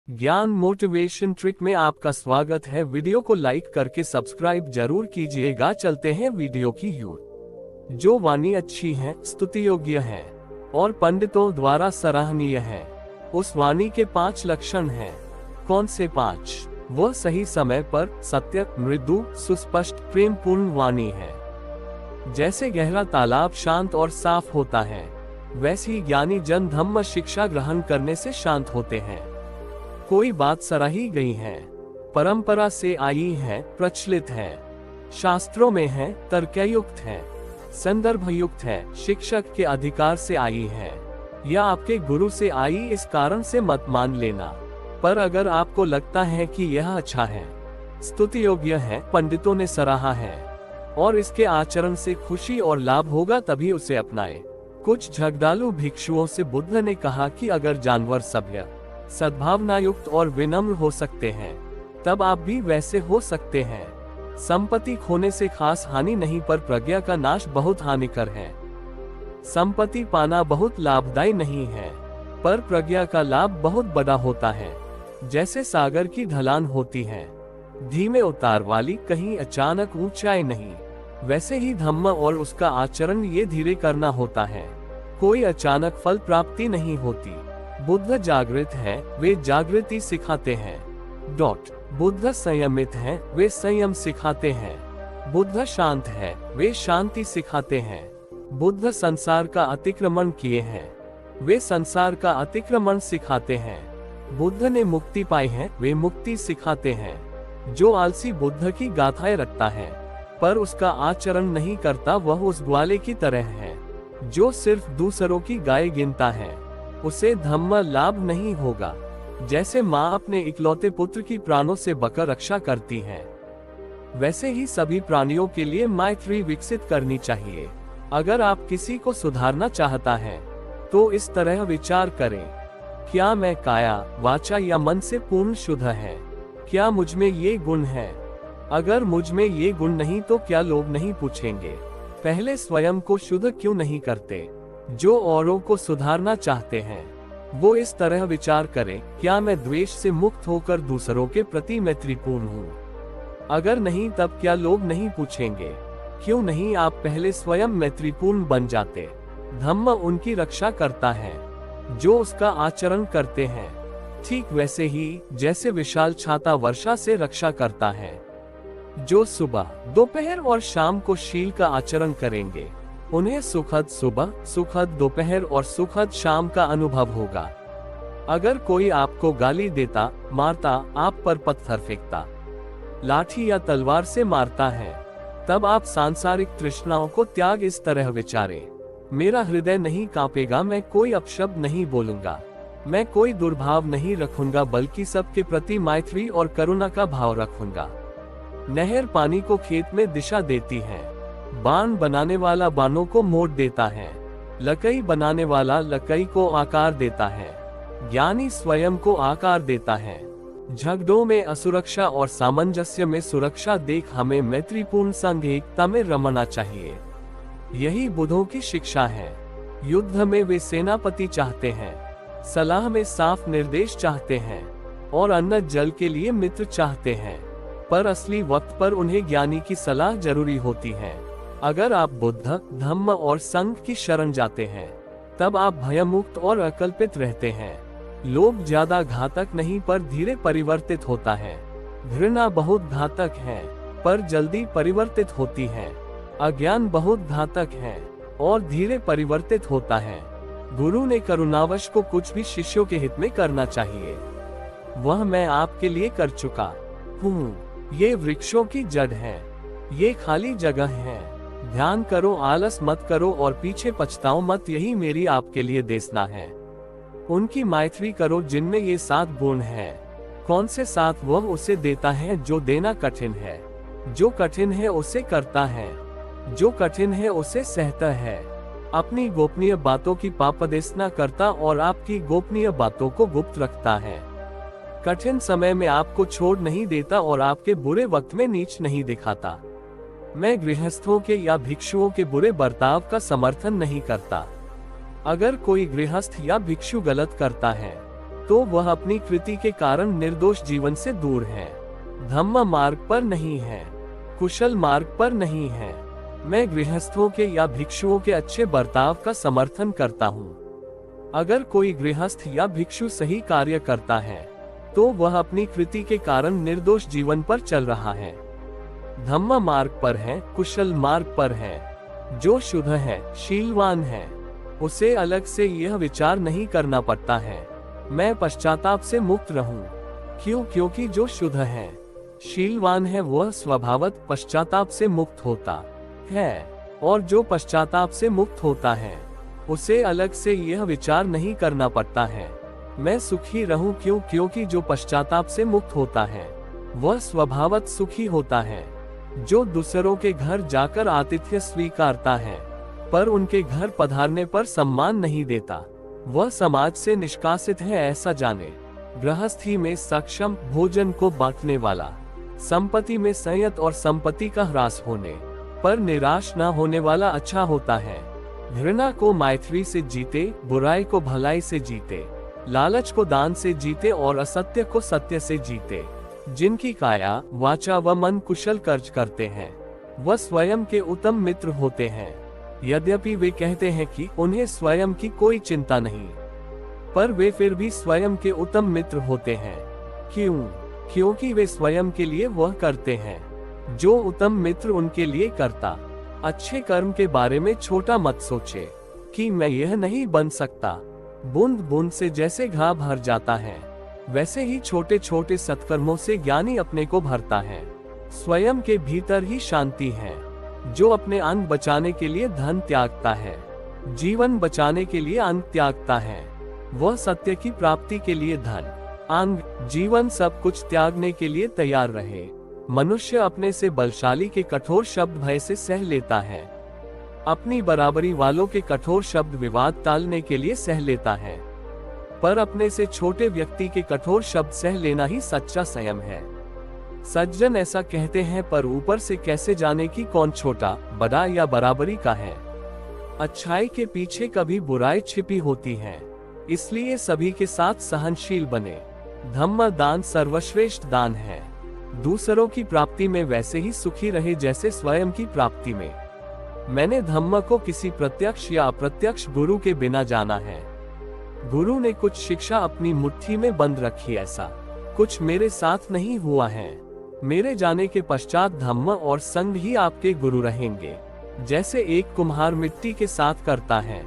ज्ञान motivation trick में आपका स्वागत है। वीडियो को लाइक करके सब्सक्राइब जरूर कीजिएगा। चलते हैं वीडियो की ओर। जो वाणी अच्छी है, स्तुति योग्य है और पंडितों द्वारा सराहनीय है, उस वाणी के 5 लक्षण हैं। कौन से 5? वह सही समय पर, सत्य, मृदु, सुस्पष्ट, प्रेमपूर्ण वाणी है। जैसे गहरा तालाब शांत और साफ होता है, वैसे ही ज्ञानी जन धम्म शिक्षा ग्रहण करने से शांत होते हैं। कोई बात सराही गई है, परंपरा से आई है, प्रचलित है, शास्त्रों में है, तर्कयुक्त है, संदर्भयुक्त है, शिक्षक के अधिकार से आई है या आपके गुरु से आई, इस कारण से मत मान लेना। पर अगर आपको लगता है कि यह अच्छा है, स्तुति योग्य है, पंडितों ने सराहा है और इसके आचरण से खुशी और लाभ होगा, तभी उसे अपनाएं। कुछ झगड़ालू भिक्षुओं से बुद्ध ने कहा कि अगर जानवर सभ्य, सद्भावनायुक्त और विनम्र हो सकते हैं, तब आप भी वैसे हो सकते हैं। संपत्ति खोने से खास हानि नहीं, पर प्रज्ञा का नाश बहुत हानिकर है। संपत्ति पाना बहुत लाभदायी नहीं है, पर प्रज्ञा का लाभ बहुत बड़ा होता है। जैसे सागर की ढलान होती है, धीमे उतार वाली, कहीं अचानक ऊंचाई नहीं, वैसे ही धम्म और उसका आचरण ये धीरे करना होता है। कोई अचानक फल प्राप्ति नहीं होती। बुद्ध जागृत है, वे जागृति सिखाते हैं। बुद्ध संयमित हैं, वे संयम सिखाते हैं। बुद्ध शांत है, वे शांति सिखाते हैं। बुद्ध संसार का अतिक्रमण किए हैं, वे संसार का अतिक्रमण सिखाते हैं। बुद्ध ने मुक्ति पाई है, वे मुक्ति सिखाते हैं। जो आलसी बुद्ध की गाथाएं रखता है पर उसका आचरण नहीं करता, वह उस ग्वाले की तरह है जो सिर्फ दूसरों की गाय गिनता है, उसे धम्म लाभ नहीं होगा। जैसे माँ अपने इकलौते पुत्र की प्राणों से बकर रक्षा करती है, वैसे ही सभी प्राणियों के लिए मैत्री विकसित करनी चाहिए। अगर आप किसी को सुधारना चाहता है तो इस तरह विचार करें, क्या मैं काया, वाचा या मन से पूर्ण शुद्ध है? क्या मुझ में ये गुण है? अगर मुझ में ये गुण नहीं तो क्या लोग नहीं पूछेंगे, पहले स्वयं को शुद्ध क्यों नहीं करते? जो औरों को सुधारना चाहते हैं वो इस तरह विचार करें, क्या मैं द्वेष से मुक्त होकर दूसरों के प्रति मैत्रीपूर्ण हूँ? अगर नहीं, तब क्या लोग नहीं पूछेंगे? क्यों नहीं आप पहले स्वयं मैत्रीपूर्ण बन जाते? धम्म उनकी रक्षा करता है जो उसका आचरण करते हैं, ठीक वैसे ही जैसे विशाल छाता वर्षा से रक्षा करता है। जो सुबह, दोपहर और शाम को शील का आचरण करेंगे, उन्हें सुखद सुबह, सुखद दोपहर और सुखद शाम का अनुभव होगा। अगर कोई आपको गाली देता, मारता, आप पर पत्थर फेंकता, लाठी या तलवार से मारता है, तब आप सांसारिक तृष्णाओं को त्याग इस तरह विचारें, मेरा हृदय नहीं कांपेगा, मैं कोई अपशब्द नहीं बोलूंगा, मैं कोई दुर्भाव नहीं रखूंगा, बल्कि सबके प्रति मैत्री और करुणा का भाव रखूंगा। नहर पानी को खेत में दिशा देती है, बाण बनाने वाला बाणों को मोड़ देता है, लकड़ी बनाने वाला लकड़ी को आकार देता है, ज्ञानी स्वयं को आकार देता है। झगड़ों में असुरक्षा और सामंजस्य में सुरक्षा देख हमें मैत्रीपूर्ण संघ एकता में रमना चाहिए। यही बुद्धों की शिक्षा है। युद्ध में वे सेनापति चाहते हैं, सलाह में साफ निर्देश चाहते हैं और अन्न जल के लिए मित्र चाहते हैं, पर असली वक्त पर उन्हें ज्ञानी की सलाह जरूरी होती है। अगर आप बुद्ध, धम्म और संघ की शरण जाते हैं, तब आप भयमुक्त और अकल्पित रहते हैं। लोभ ज्यादा घातक नहीं, पर धीरे परिवर्तित होता है। घृणा बहुत घातक है, पर जल्दी परिवर्तित होती है। अज्ञान बहुत घातक है और धीरे परिवर्तित होता है। गुरु ने करुणावश को कुछ भी शिष्यों के हित में करना चाहिए, वह मैं आपके लिए कर चुका हूँ। ये वृक्षों की जड़ है, ये खाली जगह है। ध्यान करो, आलस मत करो और पीछे पछताओ मत, यही मेरी आपके लिए देशना है। उनकी मैत्री करो जिनमें ये 7 गुण है। कौन से 7? वह उसे देता है जो देना कठिन है, जो कठिन है उसे करता है, जो कठिन है उसे सहता है, अपनी गोपनीय बातों की पापदेशना करता और आपकी गोपनीय बातों को गुप्त रखता है। कठिन समय में आपको छोड़ नहीं देता और आपके बुरे वक्त में नीच नहीं दिखाता। मैं गृहस्थों के या भिक्षुओं के बुरे बर्ताव का समर्थन नहीं करता। अगर कोई गृहस्थ या भिक्षु गलत करता है तो वह अपनी कृति के कारण निर्दोष जीवन से दूर है, धम्म मार्ग पर नहीं है, कुशल मार्ग पर नहीं है। मैं गृहस्थों के या भिक्षुओं के अच्छे बर्ताव का समर्थन करता हूँ। अगर कोई गृहस्थ या भिक्षु सही कार्य करता है तो वह अपनी कृति के कारण निर्दोष जीवन पर चल रहा है, धम्म मार्ग पर है, कुशल मार्ग पर है। जो शुद्ध है, शीलवान है, उसे अलग से यह विचार नहीं करना पड़ता है मैं पश्चाताप से मुक्त रहूं। क्योंकि जो शुद्ध है, शीलवान है, वह स्वभावत पश्चाताप से मुक्त होता है, और जो पश्चाताप से मुक्त होता है उसे अलग से यह विचार नहीं करना पड़ता है मैं सुखी रहूं। क्योंकि जो पश्चाताप से मुक्त होता है वह स्वभावत सुखी होता है। जो दूसरों के घर जाकर आतिथ्य स्वीकारता है पर उनके घर पधारने पर सम्मान नहीं देता, वह समाज से निष्कासित है, ऐसा जाने। गृहस्थी में सक्षम, भोजन को बांटने वाला, संपत्ति में संयत और संपत्ति का ह्रास होने पर निराश न होने वाला अच्छा होता है। घृणा को मैत्री से जीते, बुराई को भलाई से जीते, लालच को दान से जीते और असत्य को सत्य से जीते। जिनकी काया, वाचा व मन कुशल कार्य करते हैं वह स्वयं के उत्तम मित्र होते हैं। यद्यपि वे कहते हैं कि उन्हें स्वयं की कोई चिंता नहीं, पर वे फिर भी स्वयं के उत्तम मित्र होते हैं। क्योंकि वे स्वयं के लिए वह करते हैं जो उत्तम मित्र उनके लिए करता। अच्छे कर्म के बारे में छोटा मत सोचे कि मैं यह नहीं बन सकता। बूंद बूंद से जैसे घड़ा भर जाता है वैसे ही छोटे छोटे सत्कर्मों से ज्ञानी अपने को भरता है। स्वयं के भीतर ही शांति है। जो अपने अंग बचाने के लिए धन त्यागता है, जीवन बचाने के लिए अंग त्यागता है, वह सत्य की प्राप्ति के लिए धन, अंग, जीवन सब कुछ त्यागने के लिए तैयार रहे। मनुष्य अपने से बलशाली के कठोर शब्द भय से सह लेता है, अपनी बराबरी वालों के कठोर शब्द विवाद टालने के लिए सह लेता है, पर अपने से छोटे व्यक्ति के कठोर शब्द सह लेना ही सच्चा संयम है। सज्जन ऐसा कहते हैं, पर ऊपर से कैसे जाने कि कौन छोटा, बड़ा या बराबरी का है। अच्छाई के पीछे कभी बुराई छिपी होती है, इसलिए सभी के साथ सहनशील बने। धम्म दान सर्वश्रेष्ठ दान है। दूसरों की प्राप्ति में वैसे ही सुखी रहे जैसे स्वयं की प्राप्ति में। मैंने धम्म को किसी प्रत्यक्ष या अप्रत्यक्ष गुरु के बिना जाना है। गुरु ने कुछ शिक्षा अपनी मुट्ठी में बंद रखी, ऐसा कुछ मेरे साथ नहीं हुआ है। मेरे जाने के पश्चात धम्म और संग ही आपके गुरु रहेंगे। जैसे एक कुम्हार मिट्टी के साथ करता है,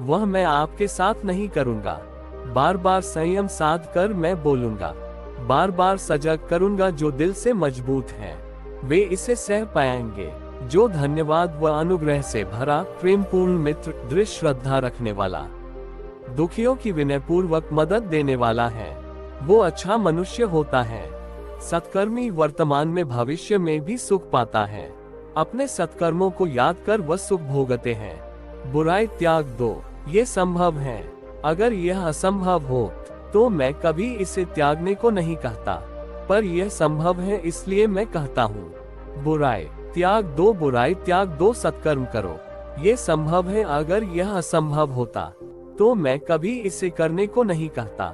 वह मैं आपके साथ नहीं करूंगा। बार बार संयम साध कर मैं बोलूंगा, बार बार सजग करूंगा। जो दिल से मजबूत है वे इसे सह पाएंगे। जो धन्यवाद व अनुग्रह से भरा, प्रेमपूर्ण मित्र, दृढ़ श्रद्धा रखने वाला, दुखियों की विनयपूर्वक मदद देने वाला है, वो अच्छा मनुष्य होता है। सत्कर्मी वर्तमान में भविष्य में भी सुख पाता है। अपने सत्कर्मों को याद कर वह सुख भोगते हैं। बुराई त्याग दो, ये संभव है। अगर यह असंभव हो तो मैं कभी इसे त्यागने को नहीं कहता, पर यह संभव है इसलिए मैं कहता हूँ। बुराई त्याग दो, बुराई त्याग दो, सत्कर्म करो। ये संभव है। अगर यह असंभव होता तो मैं कभी इसे करने को नहीं कहता,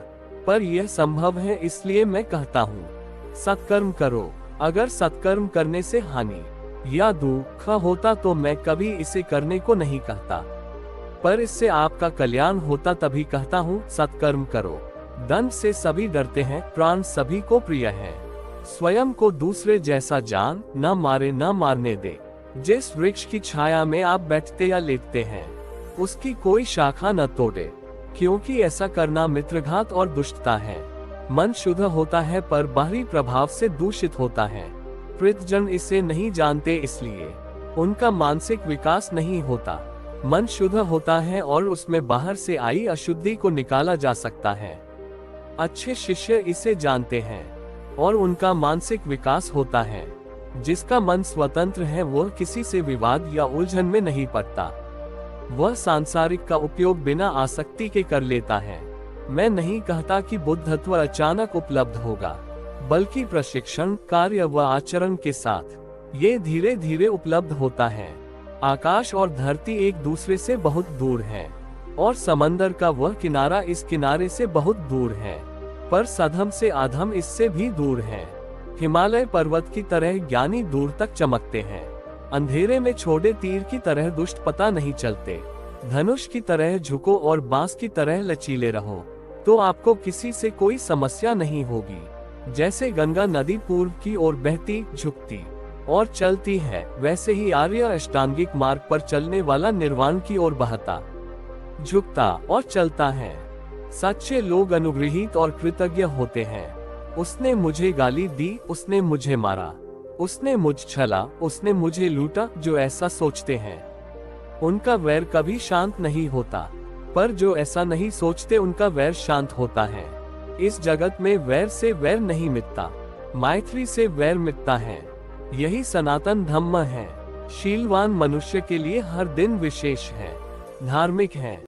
पर यह संभव है इसलिए मैं कहता हूँ। सत्कर्म करो। अगर सत्कर्म करने से हानि या दुख होता तो मैं कभी इसे करने को नहीं कहता, पर इससे आपका कल्याण होता तभी कहता हूँ। सत्कर्म करो। दंड से सभी डरते हैं, प्राण सभी को प्रिय है। स्वयं को दूसरे जैसा जान, न मारे न मारने दे। जिस वृक्ष की छाया में आप बैठते या लेटते हैं, उसकी कोई शाखा न तोड़े, क्योंकि ऐसा करना मित्रघात और दुष्टता है। मन शुद्ध होता है पर बाहरी प्रभाव से दूषित होता है। पृथजन इसे नहीं जानते, इसलिए उनका मानसिक विकास नहीं होता। मन शुद्ध होता है और उसमें बाहर से आई अशुद्धि को निकाला जा सकता है। अच्छे शिष्य इसे जानते हैं और उनका मानसिक विकास होता है। जिसका मन स्वतंत्र है वह किसी से विवाद या उलझन में नहीं पड़ता। वह सांसारिक का उपयोग बिना आसक्ति के कर लेता है। मैं नहीं कहता कि बुद्धत्व अचानक उपलब्ध होगा, बल्कि प्रशिक्षण, कार्य व आचरण के साथ ये धीरे धीरे उपलब्ध होता है। आकाश और धरती एक दूसरे से बहुत दूर हैं, और समंदर का वह किनारा इस किनारे से बहुत दूर है, पर सधम से अधम इससे भी दूर है। हिमालय पर्वत की तरह ज्ञानी दूर तक चमकते हैं, अंधेरे में छोड़े तीर की तरह दुष्ट पता नहीं चलते। धनुष की तरह झुको और बांस की तरह लचीले रहो, तो आपको किसी से कोई समस्या नहीं होगी। जैसे गंगा नदी पूर्व की ओर बहती, झुकती और चलती है, वैसे ही आर्य अष्टांगिक मार्ग पर चलने वाला निर्वाण की ओर बहता, झुकता और चलता है। सच्चे लोग अनुग्रहित और कृतज्ञ होते हैं। उसने मुझे गाली दी, उसने मुझे मारा, उसने मुझ छला, उसने मुझे लूटा, जो ऐसा सोचते हैं उनका वैर कभी शांत नहीं होता, पर जो ऐसा नहीं सोचते उनका वैर शांत होता है। इस जगत में वैर से वैर नहीं मिटता, मैत्री से वैर मिटता है। यही सनातन धम्म है। शीलवान मनुष्य के लिए हर दिन विशेष है, धार्मिक है।